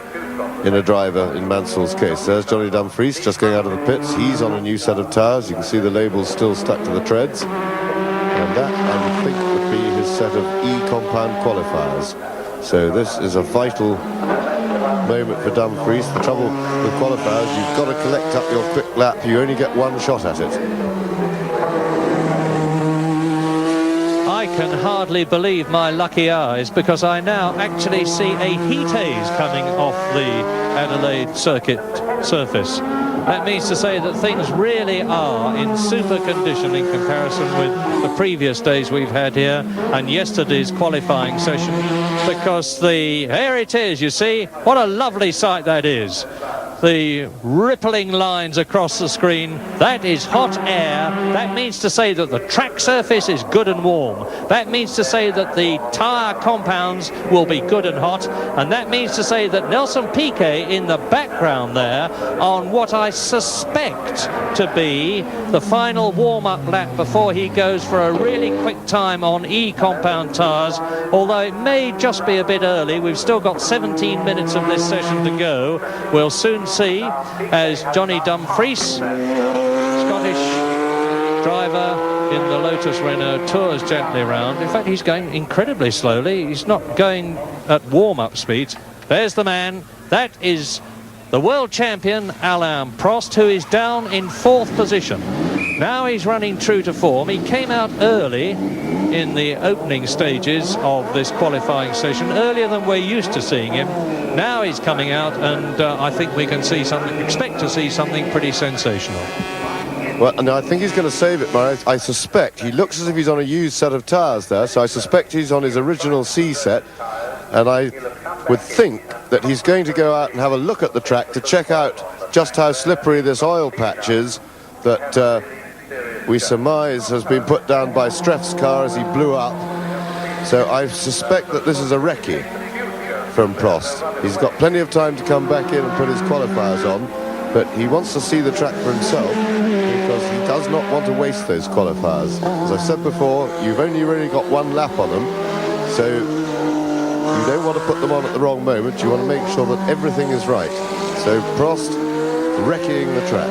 in a driver in Mansell's case. There's Johnny Dumfries just going out of the pits. He's on a new set of tyres. You can see the labels still stuck to the treads. And that, I think, would be his set of E-compound qualifiers. So this is a vital moment for Dumfries. The trouble with qualifiers, you've got to collect up your quick lap. You only get one shot at it. I can hardly believe my lucky eyes, because I now actually see a heat haze coming off the Adelaide circuit surface. That means to say that things really are in super condition in comparison with the previous days we've had here and yesterday's qualifying session, because there it is, you see, what a lovely sight that is. The rippling lines across the screen, that is hot air. That means to say that the track surface is good and warm. That means to say that the tyre compounds will be good and hot. And that means to say that Nelson Piquet in the background there on what I suspect to be the final warm-up lap before he goes for a really quick time on E-compound tyres. Although it may just be a bit early. We've still got 17 minutes of this session to go. We'll soon see as Johnny Dumfries, Scottish driver in the Lotus Renault, tours gently around. In fact, he's going incredibly slowly. He's not going at warm-up speed. There's the man. That is the world champion Alain Prost, who is down in 4th position. Now he's running true to form. He came out early in the opening stages of this qualifying session, earlier than we're used to seeing him. Now he's coming out, and I think we can see something, expect to see something pretty sensational. Well, and I think he's going to save it, Murray. I suspect he looks as if he's on a used set of tyres there, so I suspect he's on his original C set, and I would think that he's going to go out and have a look at the track to check out just how slippery this oil patch is that we surmise has been put down by Streff's car as he blew up. So I suspect that this is a recce from Prost. He's got plenty of time to come back in and put his qualifiers on, but he wants to see the track for himself because he does not want to waste those qualifiers. As I said before, you've only really got one lap on them, so you don't want to put them on at the wrong moment. You want to make sure that everything is right. So Prost wrecking the track.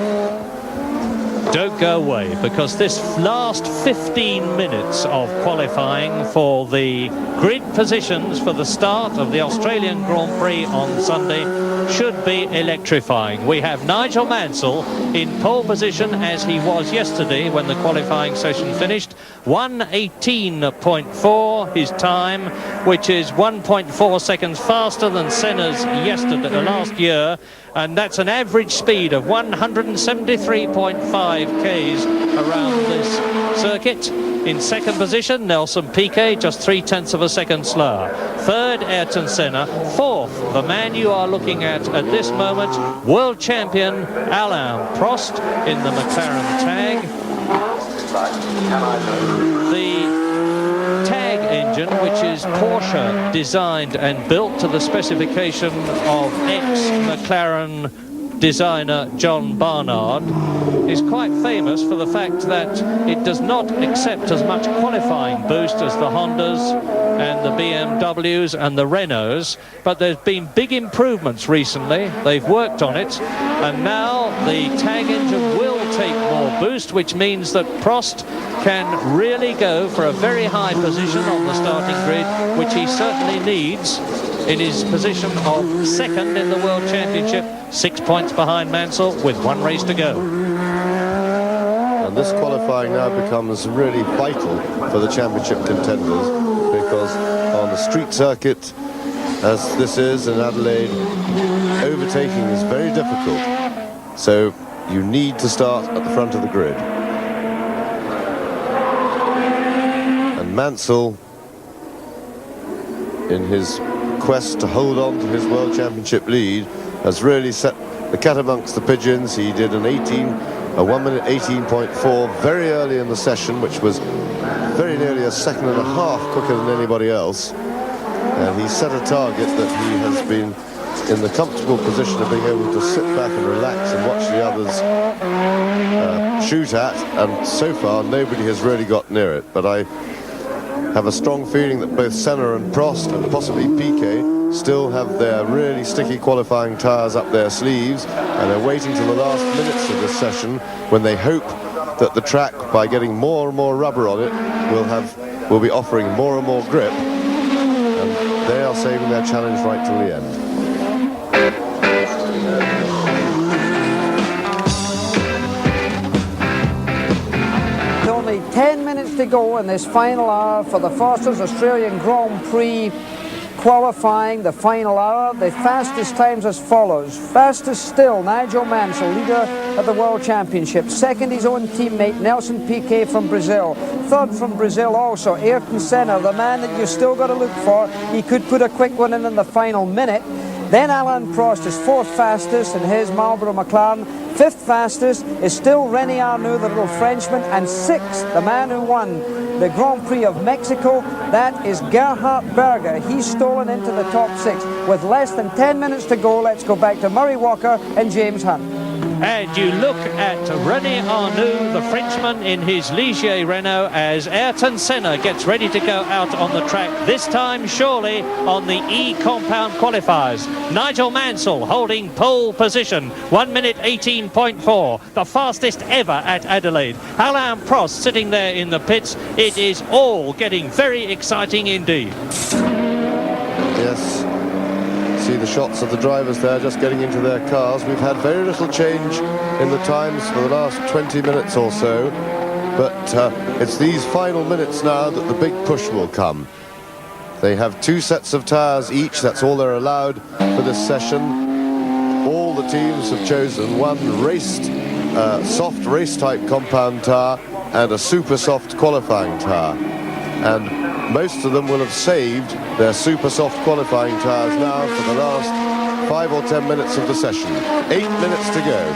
Don't go away, because this last 15 minutes of qualifying for the grid positions for the start of the Australian Grand Prix on Sunday should be electrifying. We have Nigel Mansell in pole position as he was yesterday when the qualifying session finished. 1:18.4 his time, which is 1.4 seconds faster than Senna's last year, and that's an average speed of 173.5 k's around this circuit. In 2nd position, Nelson Piquet, just 0.3 of a second slower. 3rd, Ayrton Senna. 4th, the man you are looking at this moment, world champion Alain Prost in the McLaren tag. The tag engine, which is Porsche designed and built to the specification of ex-McLaren designer John Barnard, is quite famous for the fact that it does not accept as much qualifying boost as the Hondas and the BMWs and the Renaults, but there's been big improvements recently. They've worked on it, and now the tag engine will take more boost, which means that Prost can really go for a very high position on the starting grid, which he certainly needs in his position of 2nd in the World Championship, 6 points behind Mansell with 1 race to go. And this qualifying now becomes really vital for the championship contenders, because on the street circuit, as this is in Adelaide, overtaking is very difficult. So you need to start at the front of the grid. And Mansell, in his quest to hold on to his World Championship lead, has really set the cat amongst the pigeons. He did a 1:18.4 very early in the session, which was very nearly a second and a half quicker than anybody else. And he set a target that he has been in the comfortable position of being able to sit back and relax and watch the others shoot at, and so far nobody has really got near it. But have a strong feeling that both Senna and Prost and possibly Piquet still have their really sticky qualifying tyres up their sleeves, and they're waiting till the last minutes of this session when they hope that the track, by getting more and more rubber on it, will be offering more and more grip, and they are saving their challenge right till the end. Only 10 minutes to go in this final hour for the Foster's Australian Grand Prix qualifying, the final hour. The fastest times as follows. Fastest still, Nigel Mansell, leader of the World Championship. Second, his own teammate, Nelson Piquet from Brazil. Third from Brazil also, Ayrton Senna, the man that you still got to look for. He could put a quick one in the final minute. Then Alain Prost is fourth fastest in his Marlboro McLaren. Fifth fastest is still René Arnoux, the little Frenchman. And sixth, the man who won the Grand Prix of Mexico, that is Gerhard Berger. He's stolen into the top six. With less than 10 minutes to go, let's go back to Murray Walker and James Hunt. And you look at René Arnoux, the Frenchman, in his Ligier Renault, as Ayrton Senna gets ready to go out on the track, this time surely on the E-Compound qualifiers. Nigel Mansell holding pole position, 1 minute 18.4, the fastest ever at Adelaide. Alain Prost sitting there in the pits. It is all getting very exciting indeed. Yes. See the shots of the drivers there just getting into their cars. We've had very little change in the times for the last 20 minutes or so, but it's these final minutes now that the big push will come. They have 2 sets of tyres each, that's all they're allowed for this session. All the teams have chosen one raced, soft race type compound tyre and a super soft qualifying tyre. And most of them will have saved their super soft qualifying tyres now for the last 5 or 10 minutes of the session. 8 minutes to go.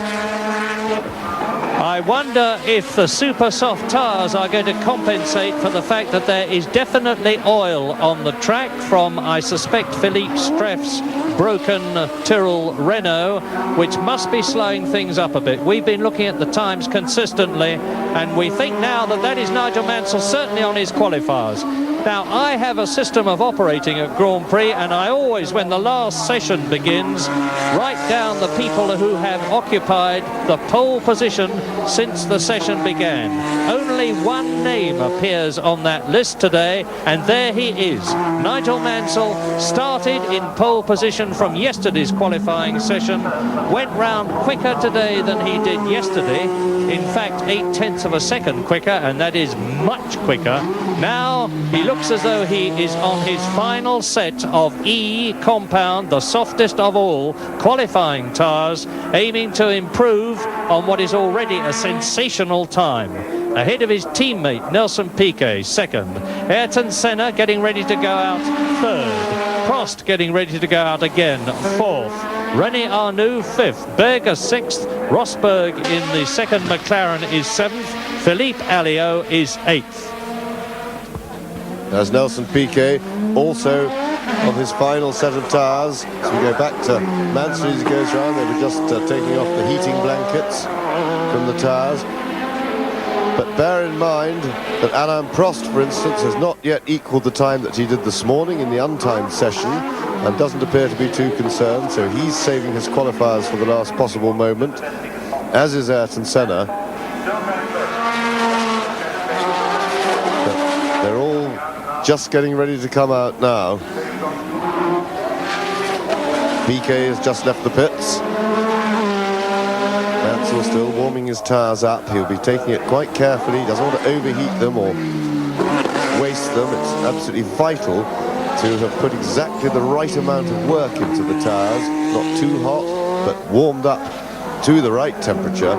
I wonder if the super soft tyres are going to compensate for the fact that there is definitely oil on the track from, I suspect, Philippe Streff's broken Tyrrell Renault, which must be slowing things up a bit. We've been looking at the times consistently, and we think now that that is Nigel Mansell certainly on his qualifiers. Now, I have a system of operating at Grand Prix, and I always, when the last session begins, write down the people who have occupied the pole position since the session began. Only one name appears on that list today, and there he is. Nigel Mansell started in pole position from yesterday's qualifying session, went round quicker today than he did yesterday. In fact, 0.8 of a second quicker, and that is much quicker. Now he looks as though he is on his final set of E-Compound, the softest of all qualifying tyres, aiming to improve on what is already a sensational time. Ahead of his teammate Nelson Piquet, second. Ayrton Senna getting ready to go out, third. Prost getting ready to go out again, fourth. René Arnoux, fifth. Berger, sixth. Rosberg in the second McLaren is seventh. Philippe Alliot is eighth. There's Nelson Piquet, also on his final set of tyres. So we go back to Mansell as he goes round. They were just taking off the heating blankets from the tyres. But bear in mind that Alain Prost, for instance, has not yet equalled the time that he did this morning in the untimed session and doesn't appear to be too concerned, so he's saving his qualifiers for the last possible moment, as is Ayrton Senna. But they're all just getting ready to come out now. Piquet has just left the pits. Mansell still warming his tyres up. He'll be taking it quite carefully. He doesn't want to overheat them or waste them. It's absolutely vital to have put exactly the right amount of work into the tyres, not too hot, but warmed up to the right temperature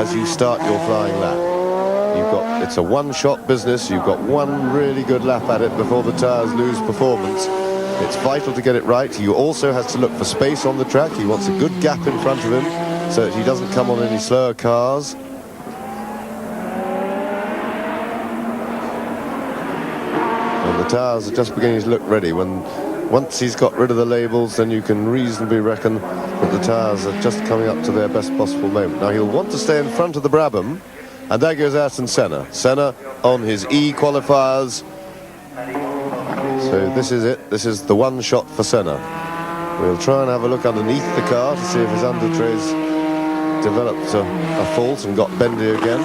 as you start your flying lap. It's a one-shot business. You've got one really good lap at it before the tyres lose performance. It's vital to get it right. He also has to look for space on the track. He wants a good gap in front of him so that he doesn't come on any slower cars. And the tyres are just beginning to look ready. Once he's got rid of the labels, then you can reasonably reckon that the tyres are just coming up to their best possible moment. Now he'll want to stay in front of the Brabham, and there goes Ayrton Senna. Senna on his E qualifiers, So this is it. This is the one shot for Senna. We'll try and have a look underneath the car to see if his undertrays developed a fault and got bendy again.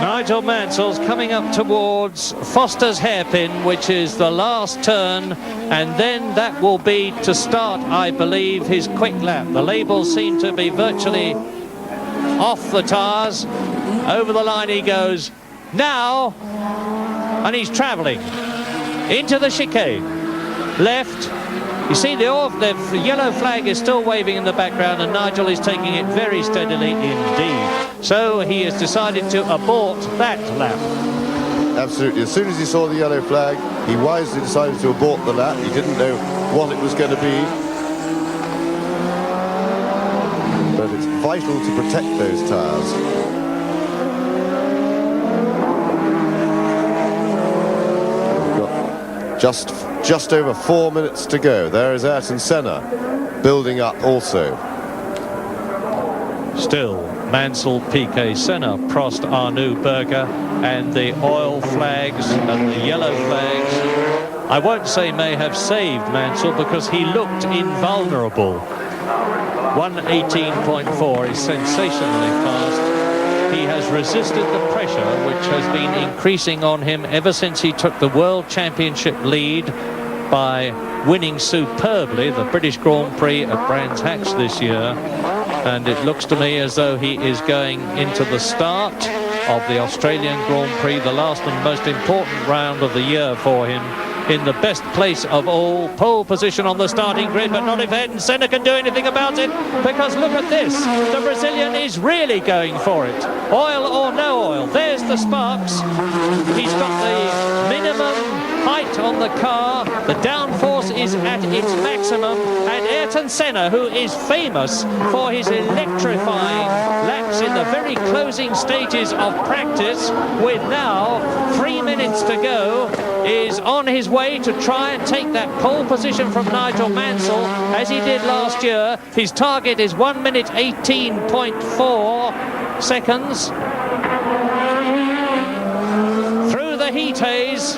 Nigel Mansell's coming up towards Foster's hairpin, which is the last turn, and then that will be to start, I believe, his quick lap. The labels seem to be virtually off the tyres. Over the line he goes now, and he's travelling into the chicane. Left. You see the yellow flag is still waving in the background, and Nigel is taking it very steadily indeed. So he has decided to abort that lap. Absolutely. As soon as he saw the yellow flag, he wisely decided to abort the lap. He didn't know what it was going to be. But it's vital to protect those tyres. Just over 4 minutes to go. There is Ayrton Senna building up also. Still, Mansell, Piquet, Senna, Prost, Arnoux, Berger, and the oil flags and the yellow flags, I won't say may have saved Mansell, because he looked invulnerable. 1:18.4 is sensationally fast. He has resisted the pressure which has been increasing on him ever since he took the World Championship lead by winning superbly the British Grand Prix at Brands Hatch this year. And it looks to me as though he is going into the start of the Australian Grand Prix, the last and most important round of the year for him, in the best place of all, pole position on the starting grid, but not if Ayrton Senna can do anything about it, because look at this, the Brazilian is really going for it. Oil or no oil, there's the sparks. He's got the minimum height on the car, the downforce is at its maximum, and Ayrton Senna, who is famous for his electrifying laps in the very closing stages of practice, with now 3 minutes to go, is on his way to try and take that pole position from Nigel Mansell, as he did last year. His target is 1 minute 18.4 seconds. Through the heat haze,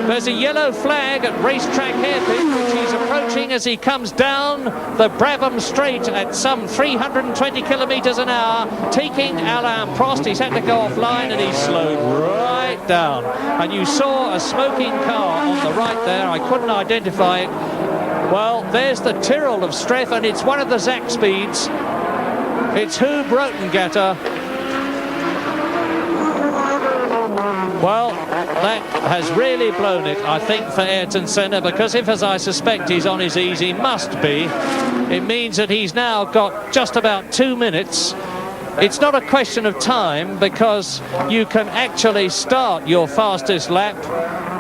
there's a yellow flag at racetrack hairpin, which he's approaching as he comes down the Brabham Straight at some 320 kilometres an hour, taking Alain Prost. He's had to go offline and he's slowed right down. And you saw a smoking car on the right there. I couldn't identify it. Well, there's the Tyrrell of Streff, and it's one of the Zach speeds. It's Hugh Brotengatter. Well, that has really blown it, I think, for Ayrton Senna, because if, as I suspect, he's on his ease, he must be, it means that he's now got just about 2 minutes. It's not a question of time, because you can actually start your fastest lap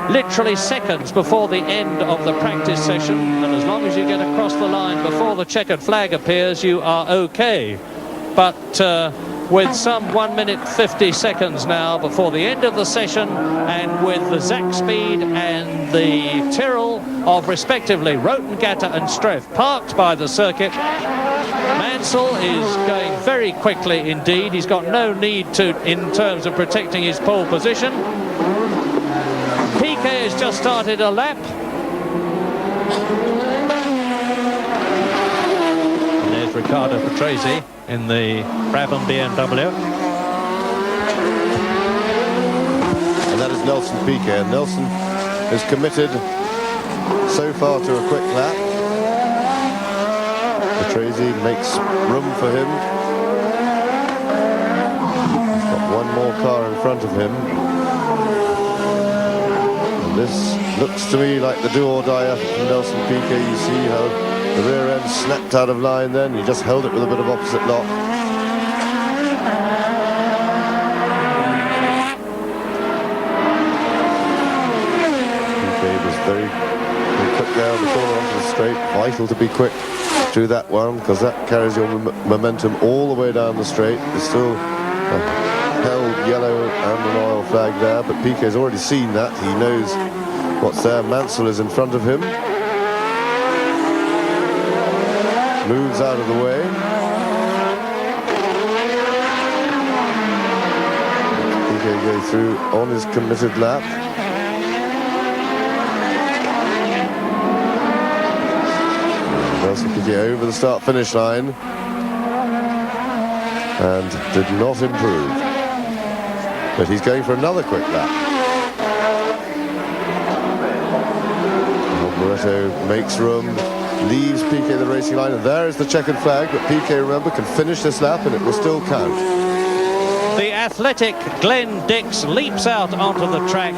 literally seconds before the end of the practice session, and as long as you get across the line before the checkered flag appears, you are okay. But with some 1 minute 50 seconds now before the end of the session, and with the Zach speed and the Tyrrell of respectively Rotengatter and Streff parked by the circuit, Mansell is going very quickly indeed. He's got no need to in terms of protecting his pole position. Piquet has just started a lap. And there's Riccardo Patrese in the Brabham BMW. And that is Nelson Piquet. And Nelson is committed so far to a quick lap. Patrese makes room for him. He's got one more car in front of him. And this looks to me like the do-or-die effort from Nelson Piquet. You see how the rear end snapped out of line then. He just held it with a bit of opposite lock. Piquet was very quick there on the corner onto the straight. Vital to be quick through that one, because that carries your momentum all the way down the straight. There's still a held yellow and an oil flag there, but Piquet's already seen that. He knows what's there. Mansell is in front of him. Moves out of the way. Piquet go through on his committed lap. Nelson Piquet over the start-finish line and did not improve. But he's going for another quick lap. Alboreto makes room, leaves Piquet the racing line, and there is the checkered flag, but Piquet, remember, can finish this lap and it will still count. The athletic Glenn Dix leaps out onto the track,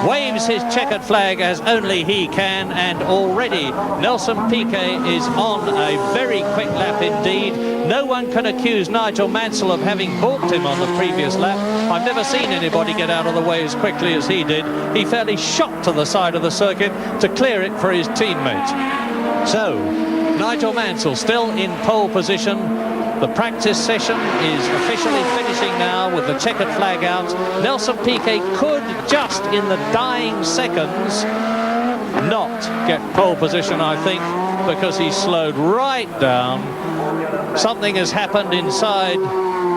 waves his checkered flag as only he can, and already Nelson Piquet is on a very quick lap indeed. No one can accuse Nigel Mansell of having balked him on the previous lap. I've never seen anybody get out of the way as quickly as he did. He fairly shot to the side of the circuit to clear it for his teammate. So, Nigel Mansell still in pole position. The practice session is officially finishing now with the checkered flag out. Nelson Piquet could just in the dying seconds not get pole position, I think, because he slowed right down. Something has happened inside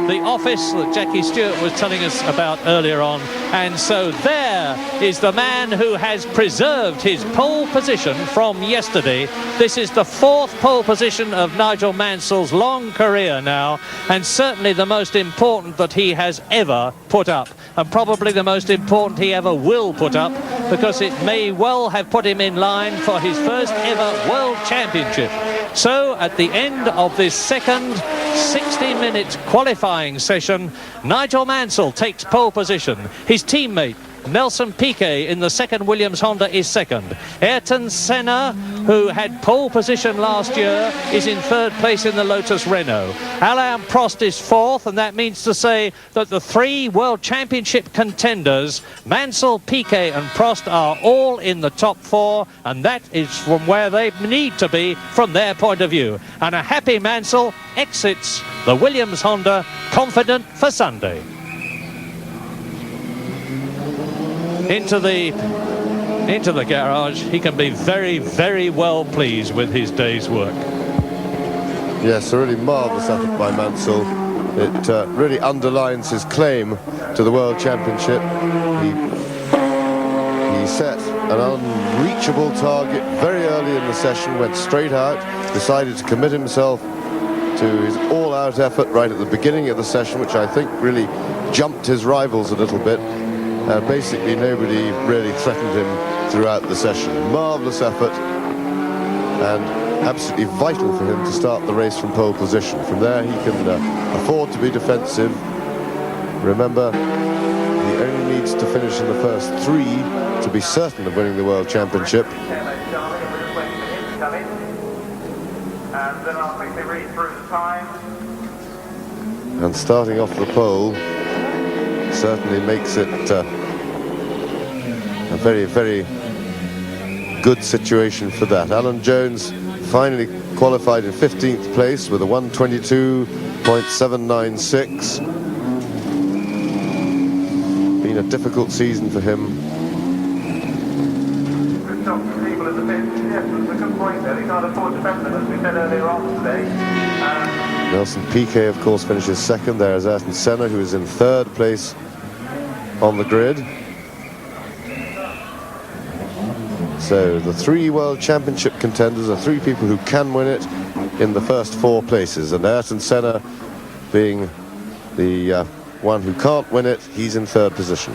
the office that Jackie Stewart was telling us about earlier on, and so there is the man who has preserved his pole position from yesterday. This is the fourth pole position of Nigel Mansell's long career now, and certainly the most important that he has ever put up, and probably the most important he ever will put up, because it may well have put him in line for his first ever World Championship. So at the end of this second 60-minute qualifying session, Nigel Mansell takes pole position. His teammate Nelson Piquet in the second Williams Honda is second. Ayrton Senna, who had pole position last year, is in third place in the Lotus Renault. Alain Prost is fourth, and that means to say that the three World Championship contenders, Mansell, Piquet and Prost, are all in the top four, and that is from where they need to be from their point of view. And a happy Mansell exits the Williams Honda confident for Sunday. Into the garage, he can be very, very well pleased with his day's work. Yes, a really marvellous effort by Mansell. It really underlines his claim to the World Championship. He set an unreachable target very early in the session, went straight out, decided to commit himself to his all-out effort right at the beginning of the session, which I think really jumped his rivals a little bit. Basically, nobody really threatened him throughout the session. Marvellous effort, and absolutely vital for him to start the race from pole position. From there, he can afford to be defensive. Remember, he only needs to finish in the first three to be certain of winning the World Championship. And starting off the pole certainly makes it a very, very good situation for that. Alan Jones finally qualified in 15th place with a 1:22.796. Been a difficult season for him. Good job for people in the pit. Yes, there's a good point there. They can't afford to spend them, as we said earlier on today. Nelson Piquet, of course, finishes second. There is Ayrton Senna, who is in third place on the grid. So the three World Championship contenders are three people who can win it in the first four places, and Ayrton Senna being the one who can't win it, he's in third position.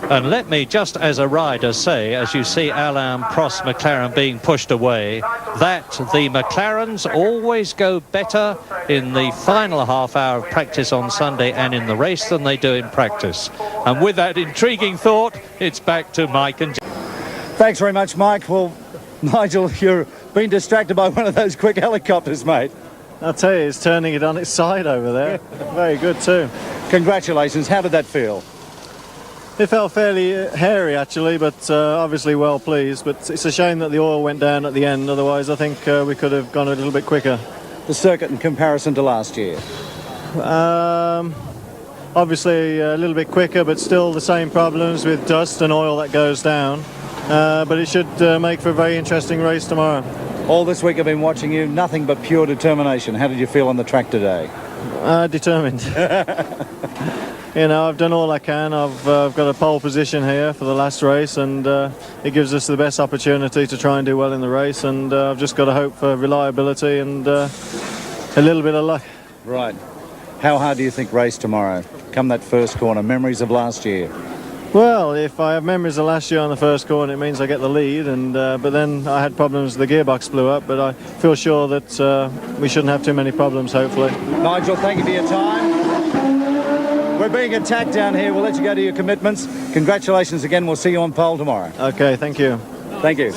And let me just as a rider say, as you see Alain Prost McLaren being pushed away, that the McLarens always go better in the final half hour of practice on Sunday and in the race than they do in practice. And with that intriguing thought, it's back to Mike and Thanks very much, Mike. Well, Nigel, you're being distracted by one of those quick helicopters, mate. I'll tell you, it's turning it on its side over there. Very good too. Congratulations. How did that feel? It felt fairly hairy actually, but obviously well pleased. But it's a shame that the oil went down at the end. Otherwise, I think we could have gone a little bit quicker. The circuit in comparison to last year? Obviously a little bit quicker, but still the same problems with dust and oil that goes down. But it should make for a very interesting race tomorrow. All this week I've been watching you, nothing but pure determination. How did you feel on the track today? Determined. you know, I've done all I can. I've got a pole position here for the last race, and it gives us the best opportunity to try and do well in the race, and I've just got to hope for reliability and a little bit of luck. Right. How hard do you think race tomorrow? Come that first corner, memories of last year. Well, if I have memories of last year on the first corner, it means I get the lead, and but then I had problems, the gearbox blew up, but I feel sure that we shouldn't have too many problems, hopefully. Nigel, thank you for your time. We're being attacked down here. We'll let you go to your commitments. Congratulations again. We'll see you on pole tomorrow. Okay, thank you. Thank you.